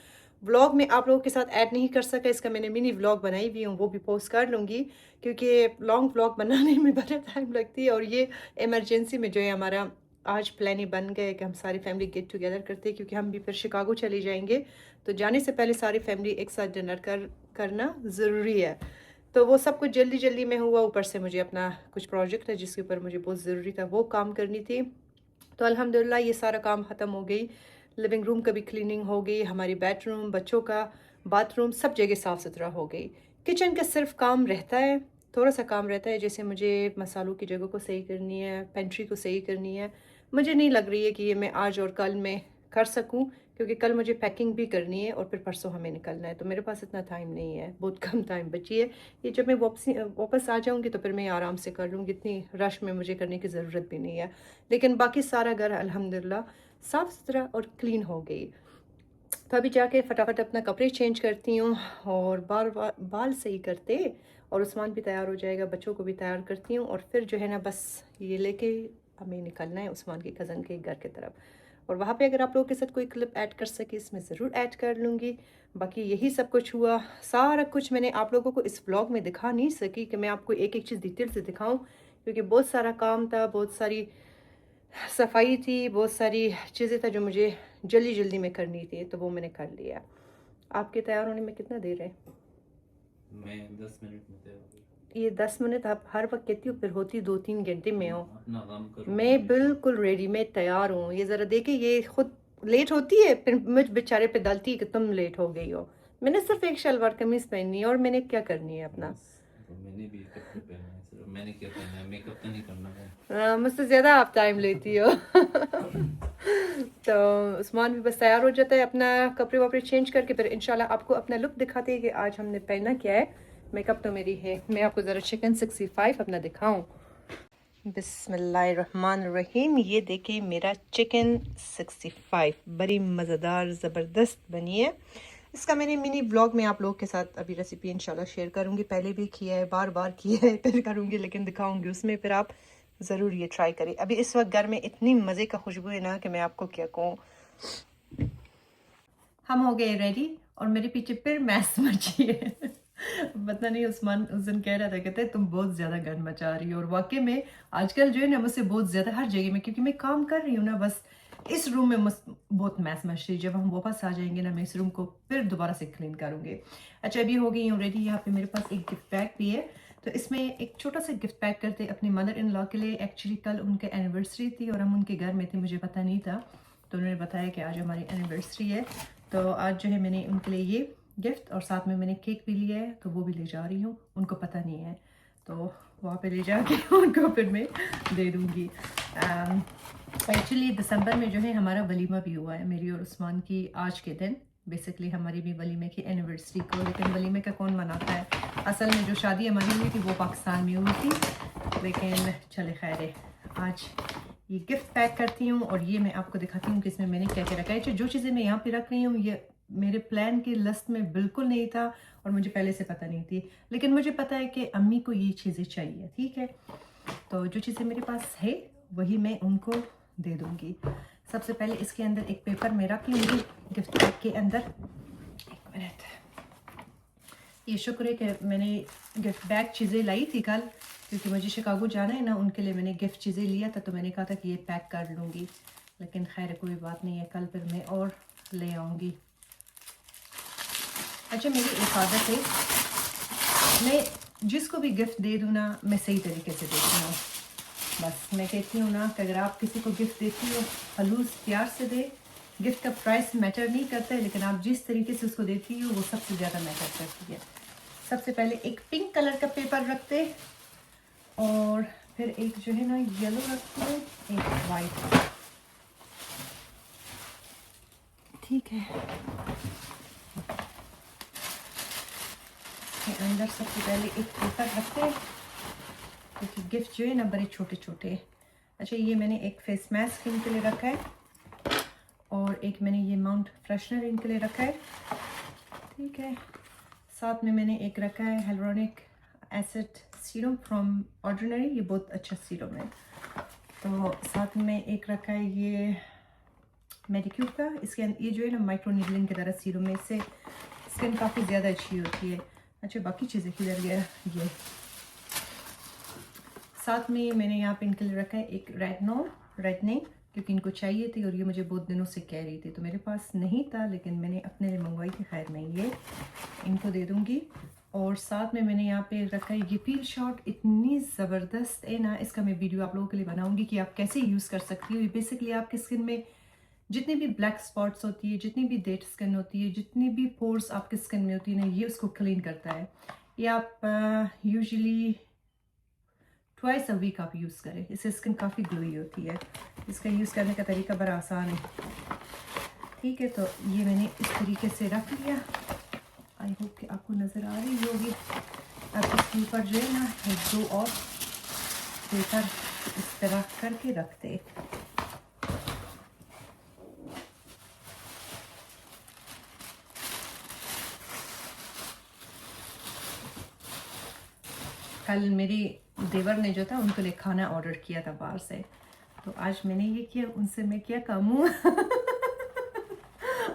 व्लॉग में आप लोगों के साथ ऐड नहीं कर सका। इसका मैंने मिनी व्लॉग बनाई भी हूँ, वो भी पोस्ट कर लूँगी क्योंकि लॉन्ग व्लॉग बनाने में बड़ा टाइम लगती है और ये इमरजेंसी में जो है हमारा आज प्लान ही बन गए कि हम सारी फैमिली गेट टुगेदर करते हैं, क्योंकि हम भी फिर शिकागो चले जाएंगे, तो जाने से पहले सारी फैमिली एक साथ डिनर करना ज़रूरी है। तो वो सब कुछ जल्दी जल्दी में हुआ, ऊपर से मुझे अपना कुछ प्रोजेक्ट है जिसके ऊपर मुझे बहुत ज़रूरी था वो काम करनी थी। तो अल्हम्दुलिल्लाह ये सारा काम ख़त्म हो गई। लिविंग रूम का भी क्लीनिंग हो गई, हमारी बेडरूम, बच्चों का बाथरूम, सब जगह साफ़ सुथरा हो गई। किचन का सिर्फ काम रहता है, थोड़ा सा काम रहता है, जैसे मुझे मसालों की जगह को सही करनी है, पेंट्री को सही करनी है। मुझे नहीं लग रही है कि ये मैं आज और कल में कर सकूं, क्योंकि कल मुझे पैकिंग भी करनी है और फिर परसों हमें निकलना है, तो मेरे पास इतना टाइम नहीं है, बहुत कम टाइम बची है। ये जब मैं वापस आ जाऊंगी तो फिर मैं आराम से कर लूँगी, इतनी रश में मुझे करने की ज़रूरत भी नहीं है। लेकिन बाकी सारा घर अल्हम्दुलिल्लाह साफ़ सुथरा और क्लीन हो गई। तो अभी जाके फटाफट अपना कपड़े चेंज करती हूँ और बाल सही करते, और उस्मान भी तैयार हो जाएगा, बच्चों को भी तैयार करती हूँ, और फिर जो है ना बस ये लेके हमें निकलना है उस्मान के कज़न के घर की तरफ। और वहाँ पे अगर आप लोगों के साथ कोई क्लिप ऐड कर सके इसमें ज़रूर ऐड कर लूँगी। बाकी यही सब कुछ हुआ, सारा कुछ मैंने आप लोगों को इस व्लॉग में दिखा नहीं सकी कि मैं आपको एक एक चीज़ डिटेल से दिखाऊँ, क्योंकि बहुत सारा काम था, बहुत सारी सफाई थी, बहुत सारी चीज़ें था जो मुझे जल्दी जल्दी में करनी थी, तो वो मैंने कर लिया। आपके तैयार होने में कितना देर है? मैं 10 मिनट में तैयार हो गई। ये 10 मिनट आप हर वक्त कहती हूँ, फिर होती 2-3 घंटे में हो। अपना काम करो। मैं बिल्कुल रेडी, मैं तैयार हूँ। ये ज़रा देखे, ये खुद लेट होती है, फिर मुझ बेचारे पे डालती है कि तुम लेट हो गई हो। मैंने सिर्फ एक शलवार कमीज़ पहननी है और मैंने क्या करनी है अपना। तो मैंने भी कपड़े पहने हैं, सिर्फ मैंने क्या पहना है, मेकअप तो नहीं करना है। मुझसे ज़्यादा आप टाइम लेती हो। तो उस्मान भी बस तैयार हो जाता है अपना कपड़े वपड़े चेंज करके, फिर इंशाल्लाह आपको अपना लुक दिखाते हैं कि आज हमने पहना क्या है। मेकअप तो मेरी है, मैं आपको ज़रा चिकन 65 अपना दिखाऊं। बिस्मिल्लाहिर्रहमानिर्रहीम, ये देखिए मेरा चिकन 65 बड़ी मज़ेदार ज़बरदस्त बनी है। इसका मैंने मिनी व्लॉग में आप लोगों के साथ अभी रेसिपी इंशाल्लाह शेयर करूँगी, पहले भी किया है, बार बार किया है, फिर करूँगी, लेकिन दिखाऊँगी उसमें, फिर आप ज़रूर ये ट्राई करें। अभी इस वक्त घर में इतनी मज़े का खुशबू है ना कि मैं आपको क्या कहूँ। हम हो गए रेडी और मेरे पीछे फिर मैस मची है। पता नहीं, उस्मान उस दिन कह रहा था, कहते तुम बहुत ज़्यादा गन मचा रही हो, और वाकई में आजकल जो है ना मुझसे बहुत ज़्यादा हर जगह में, क्योंकि मैं काम कर रही हूँ ना, बस इस रूम में बहुत मैस मच रही है। जब हम वापस आ जाएंगे ना, मैं इस रूम को फिर दोबारा से क्लीन करूँगी। अच्छा, अभी हो गई हूँ रेडी। यहाँ पे मेरे पास एक गिफ्ट बैग भी है, तो इसमें एक छोटा सा गिफ्ट पैक करते अपनी मदर इन लॉ के लिए। एक्चुअली कल उनके एनिवर्सरी थी और हम उनके घर में थे, मुझे पता नहीं था, तो उन्होंने बताया कि आज हमारी एनिवर्सरी है, तो आज जो है मैंने उनके लिए ये गिफ्ट, और साथ में मैंने केक भी लिया है, तो वो भी ले जा रही हूँ। उनको पता नहीं है, तो वहाँ पे ले जाके उनको फिर मैं दे दूँगी। एक्चुअली दिसंबर में जो है हमारा वलीमा भी हुआ है, मेरी और उस्मान की आज के दिन। बेसिकली हमारी भी वलीमे की एनिवर्सरी को, लेकिन वलीमे का कौन मनाता है। असल में जो शादी हमारी हुई थी वो पाकिस्तान में हुई थी, लेकिन चले खैर है। आज ये गिफ्ट पैक करती हूँ और ये मैं आपको दिखाती हूँ कि इसमें मैंने क्या क्या रखा है। जो चीज़ें मैं यहाँ पे रख रही हूँ ये मेरे प्लान की लिस्ट में बिल्कुल नहीं था और मुझे पहले से पता नहीं थी, लेकिन मुझे पता है कि अम्मी को ये चीज़ें चाहिए, ठीक है। तो जो चीज़ें मेरे पास है वही मैं उनको दे दूँगी। सबसे पहले इसके अंदर एक पेपर मैं रख लूँगी गिफ्ट पैक के अंदर। एक मिनट, ये शुक्र है कि मैंने गिफ्ट बैग चीज़ें लाई थी कल, क्योंकि मुझे शिकागो जाना है ना, उनके लिए मैंने गिफ्ट चीज़ें लिया था, तो मैंने कहा था कि ये पैक कर लूँगी, लेकिन खैर कोई बात नहीं है, कल फिर मैं और ले आऊँगी। अच्छा, मेरी एक आदत है, मैं जिसको भी गिफ्ट दे दूँ ना, मैं सही तरीके से देती हूँ। बस मैं कहती हूँ ना कि अगर आप किसी को गिफ्ट देती हो, खलूस प्यार से दे। गिफ्ट का प्राइस मैटर नहीं करता है, लेकिन आप जिस तरीके से उसको देती हो वो सबसे ज़्यादा मैटर करती है। सबसे पहले एक पिंक कलर का पेपर रखते, और फिर एक जो है ना येलो रखते, एक वाइट, ठीक है। इसके अंदर सबसे पहले एक पेपर रखते, क्योंकि गिफ्ट जो है ना बड़े छोटे छोटे। अच्छा, ये मैंने एक फेस मास्क इनके लिए रखा है, और एक मैंने ये माउंट फ्रेशनर इनके लिए रखा है, ठीक है। साथ में मैंने एक रखा है hyaluronic acid serum from ordinary, ये बहुत अच्छा सीरम है। तो साथ में एक रखा है ये मेडिक्यूर का, इसके ये जो है ना माइक्रो नीडलिंग की तरह सीरम है, इससे स्किन काफ़ी ज़्यादा अच्छी होती है। अच्छा, बाकी चीज़ें किधर गया, ये साथ में मैंने यहाँ पे इनके लिए रखा है एक रेडनिंग क्योंकि इनको चाहिए थी और ये मुझे बहुत दिनों से कह रही थी, तो मेरे पास नहीं था लेकिन मैंने अपने लिए मंगवाई थी। खैर मैं ये इनको दे दूँगी। और साथ में मैंने यहाँ पे रखा है ये पील शॉट, इतनी ज़बरदस्त है ना, इसका मैं वीडियो आप लोगों के लिए बनाऊँगी कि आप कैसे यूज़ कर सकती हो। ये बेसिकली आपकी स्किन में जितनी भी ब्लैक स्पॉट्स होती है, जितनी भी डेड स्किन होती है, जितनी भी पोर्स आपकी स्किन में होती है ना, ये उसको क्लीन करता है। ये आप यूजुअली ट्वाइस अ वीक आप यूज़ करें, इससे स्किन काफ़ी ग्लोई होती है। इसका यूज़ करने का तरीका बड़ा आसान है। ठीक है, तो ये मैंने इस तरीके से रख लिया। आई होप कि आपको नज़र आ रही होगी। अब इसके ऊपर जो है ना दो और पेपर इस तरह करके रखते। कल मेरी देवर ने जो था उनके लिए खाना ऑर्डर किया था बाहर से, तो आज मैंने ये किया। उनसे मैं क्या कहूँ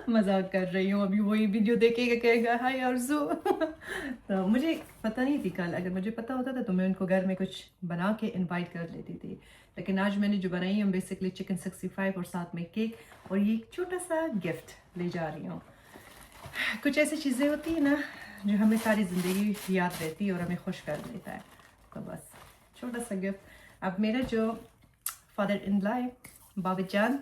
मजाक कर रही हूँ। अभी वही वीडियो देखेगा कहेगा हाय आरज़ू तो मुझे पता नहीं थी कल, अगर मुझे पता होता था तो मैं उनको घर में कुछ बना के इनवाइट कर लेती थी। लेकिन आज मैंने जो बनाई है बेसिकली चिकन 65 और साथ में केक, और ये एक छोटा सा गिफ्ट ले जा रही हूँ। कुछ ऐसी चीज़ें होती है ना जो हमें सारी ज़िंदगी याद रहती है और हमें खुश कर देता है, तो बस छोटा सा गिफ्ट। अब मेरा जो फादर इन लॉ है बाबा जान,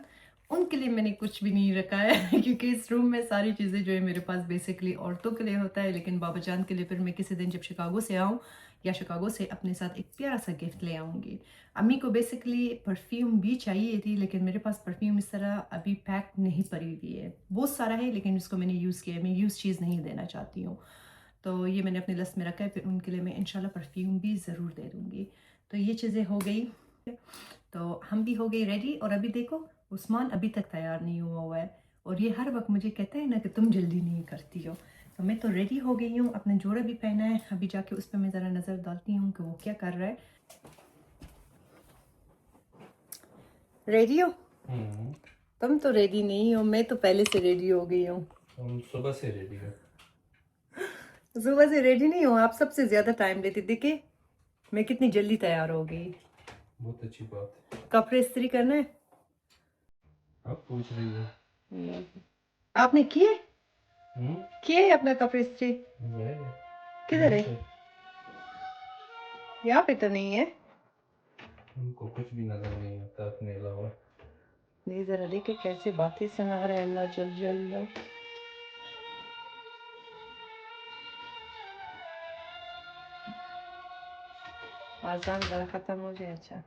उनके लिए मैंने कुछ भी नहीं रखा है क्योंकि इस रूम में सारी चीज़ें जो है मेरे पास बेसिकली औरतों के लिए होता है। लेकिन बाबा जान के लिए फिर मैं किसी दिन जब शिकागो से आऊँ या शिकागो से अपने साथ एक प्यारा सा गिफ्ट ले आऊँगी। अम्मी को बेसिकली परफ्यूम भी चाहिए थी, लेकिन मेरे पास परफ्यूम इस तरह अभी पैक नहीं पड़ी हुई है। बहुत सारा है लेकिन उसको मैंने यूज़ किया है, मैं यूज़ चीज़ नहीं देना चाहती हूँ, तो ये मैंने अपनी लिस्ट में रखा है। फिर उनके लिए मैं इंशाल्लाह परफ्यूम भी ज़रूर दे दूँगी। तो ये चीज़ें हो गई, तो हम भी हो गए रेडी। और अभी देखो उस्मान अभी तक तैयार नहीं हुआ है, और ये हर वक्त मुझे कहता है ना कि तुम जल्दी नहीं करती हो। तो मैं तो रेडी हो गई हूँ, अपना जोड़ा भी पहना है। अभी जाके उस पर मैं ज़रा नज़र डालती हूँ कि वो क्या कर रहा है। रेडी हो? तुम तो रेडी नहीं हो, मैं तो पहले से रेडी हो गई हूँ। हम सुबह से रेडी है। सुबह से रेडी नहीं हो, आप सबसे ज़्यादा टाइम लेती। देखिए मैं कितनी जल्दी तैयार हो गई। बहुत अच्छी बात है। कपड़े इस्त्री करना है? आप पूछ रही हो? आपने किए अपना कपड़े इस्त्री? किधर है? यहाँ पे तो नहीं है। उनको कुछ भी नजर नहीं आता अपने अलावा। नहीं, जरा देखे कैसे बातें सुना रहे हैं। अल्लाह जल जल आजान जरा खत्म हो जाए। अच्छा,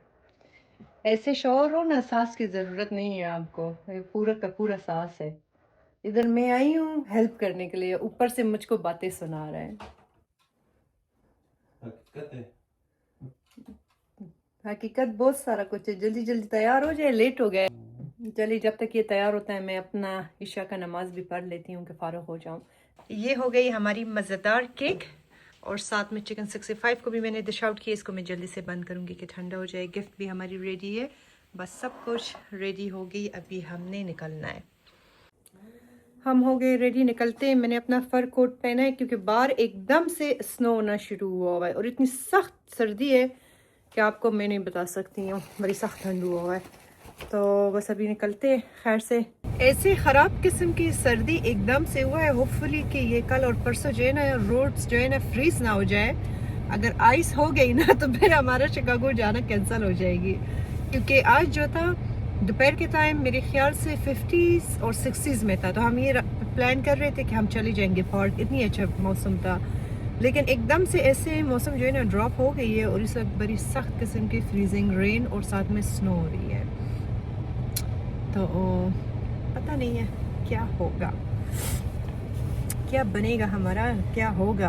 ऐसे शोर हो ना, सांस की जरूरत नहीं है आपको, ये पूरा का पूरा सांस है। इधर मैं आई हूँ हेल्प करने के लिए, ऊपर से मुझको बातें सुना रहे हैं। हकीकत है। हकीकत बहुत सारा कुछ है। जल्दी जल्दी तैयार हो जाए, लेट हो गए। चलिए जब तक ये तैयार होता है मैं अपना इशा का नमाज भी पढ़ लेती हूँ कि फारुग हो जाऊँ। ये हो गई हमारी मज़ेदार केक, और साथ में चिकन 65 को भी मैंने डिश आउट किया। इसको मैं जल्दी से बंद करूँगी कि ठंडा हो जाए। गिफ्ट भी हमारी रेडी है, बस सब कुछ रेडी हो गई। अभी हमने निकलना है। हम हो गए रेडी, निकलते हैं। मैंने अपना फर कोट पहना है क्योंकि बाहर एकदम से स्नो होना शुरू हुआ है और इतनी सख्त सर्दी है कि आपको मैं नहीं बता सकती हूँ, बड़ी सख्त ठंड हुआ है। तो बस अभी निकलते हैं। खैर से ऐसे ख़राब किस्म की सर्दी एकदम से हुआ है। होपफुली कि ये कल और परसों जो है ना रोड्स जो है ना फ्रीज ना हो जाए। अगर आइस हो गई ना तो फिर हमारा शिकागो जाना कैंसिल हो जाएगी, क्योंकि आज जो था दोपहर के टाइम मेरे ख्याल से 50s और 60s में था। तो हम ये प्लान कर रहे थे कि हम चले जाएंगे पार्क, इतनी अच्छा मौसम था। लेकिन एकदम से ऐसे मौसम जो है ना ड्रॉप हो गई है और इस वक्त बड़ी सख्त किस्म की फ्रीजिंग रेन और साथ में स्नो हो रही है। तो पता नहीं है क्या होगा, क्या बनेगा हमारा, क्या होगा।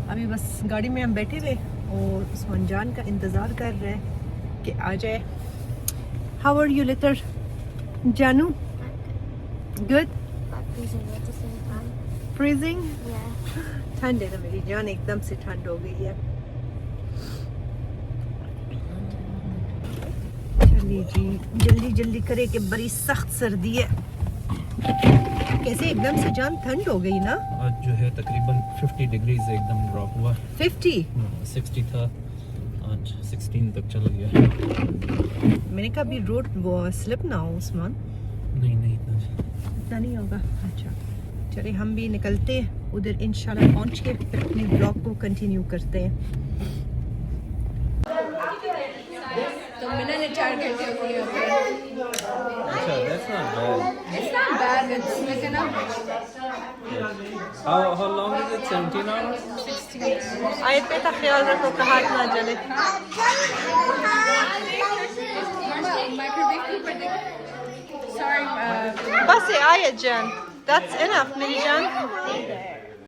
अभी बस गाड़ी में हम बैठे थे और उस्मान जान का इंतज़ार कर रहे हैं कि आ जाए। हाउ आर यू लिटिल जानू? गुड। फ्रीजिंग? ठंड है ना मेरी जान, एकदम से ठंड हो गई है। चलिए जी जल्दी जल्दी करे कि बड़ी सख्त सर्दी है। कैसे एकदम से जान ठंड हो गई ना। आज जो है तकरीबन 50 डिग्रीज एकदम ड्रॉप हुआ। 50? 60 था, आज 16 तक चल गया। मैंने कहा अभी रोड वो स्लिप ना हो उस्मान। नहीं इतना नहीं होगा। अच्छा चले हम भी निकलते हैं उधर, इंशाल्लाह पहुंच के फिर अपने ब्लॉग को कंटिन्यू करते हैं। तो मिना ने 4 घंटे हो गए अच्छा, that's not bad. It's not bad, it's like enough. How long is it? 17 hours? 16 आयत पे ख्याल रखो कि हाथ ना जले। Sorry, बस ये आयत जान, that's enough मेरी जान।